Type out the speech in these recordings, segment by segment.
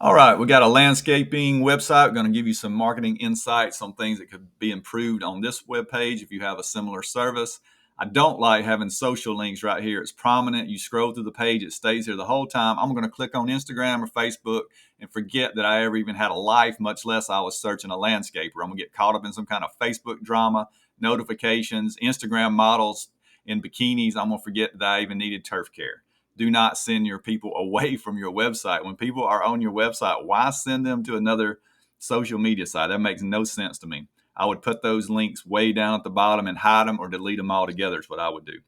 All right, we got a landscaping website. We're going to give you some marketing insights on things that could be improved on this web page if you have a similar service. I don't like having social links right here. It's prominent. You scroll through the page, it stays here the whole time. I'm going to click on Instagram or Facebook and forget that I ever even had a life, much less I was searching a landscaper. I'm going to get caught up in some kind of Facebook drama, notifications, Instagram models in bikinis. I'm going to forget that I even needed turf care. Do not send your people away from your website. When people are on your website, why send them to another social media site? That makes no sense to me. I would put those links way down at the bottom and hide them or delete them altogether is what I would do.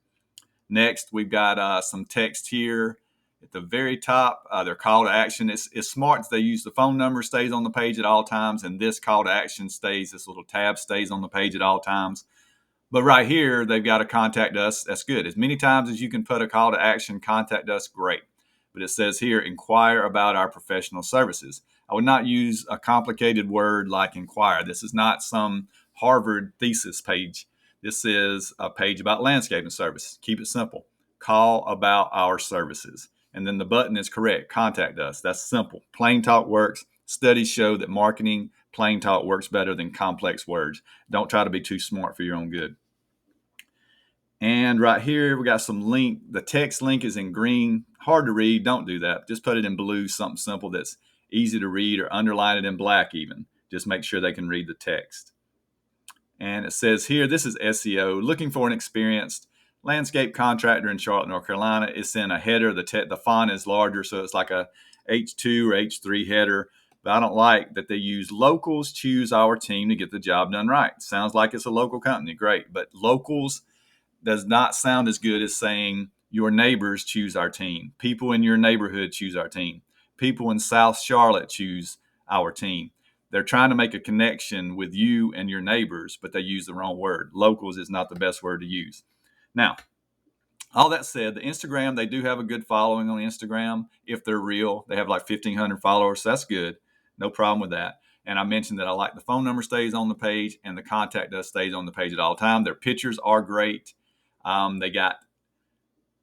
Next, we've got some text here at the very top. Their call to action. It's smart that they use the phone number, stays on the page at all times, and this call to action stays, this little tab stays on the page at all times. But right here, they've got to contact us. That's good. As many times as you can put a call to action, contact us, great. But it says here, inquire about our professional services. I would not use a complicated word like inquire. This is not some Harvard thesis page. This is a page about landscaping services. Keep it simple. Call about our services. And then the button is correct. Contact us. That's simple. Plain talk works. Studies show that marketing plain talk works better than complex words. Don't try to be too smart for your own good. And right here, we got some link. The text link is in green. Hard to read. Don't do that. Just put it in blue, something simple that's easy to read, or underline it in black even. Just make sure they can read the text. And it says here, this is SEO, looking for an experienced landscape contractor in Charlotte, North Carolina. It's in a header. The font is larger, so it's like a H2 or H3 header. But I don't like that they use locals choose our team to get the job done right. Sounds like it's a local company. Great. But locals does not sound as good as saying your neighbors choose our team. People in your neighborhood choose our team. People in South Charlotte choose our team. They're trying to make a connection with you and your neighbors, but they use the wrong word. Locals is not the best word to use. Now, all that said, the Instagram, they do have a good following on Instagram if they're real. They have like 1,500 followers, so that's good. No problem with that. And I mentioned that I like the phone number stays on the page and the contact us stays on the page at all time. Their pictures are great. They got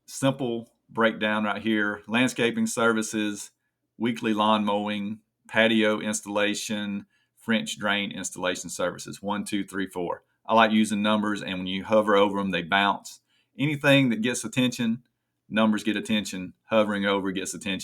simple breakdown right here: landscaping services, weekly lawn mowing, patio installation, French drain installation services. 1, 2, 3, 4. I like using numbers, and when you hover over them, they bounce. Anything that gets attention, numbers get attention. Hovering over gets attention.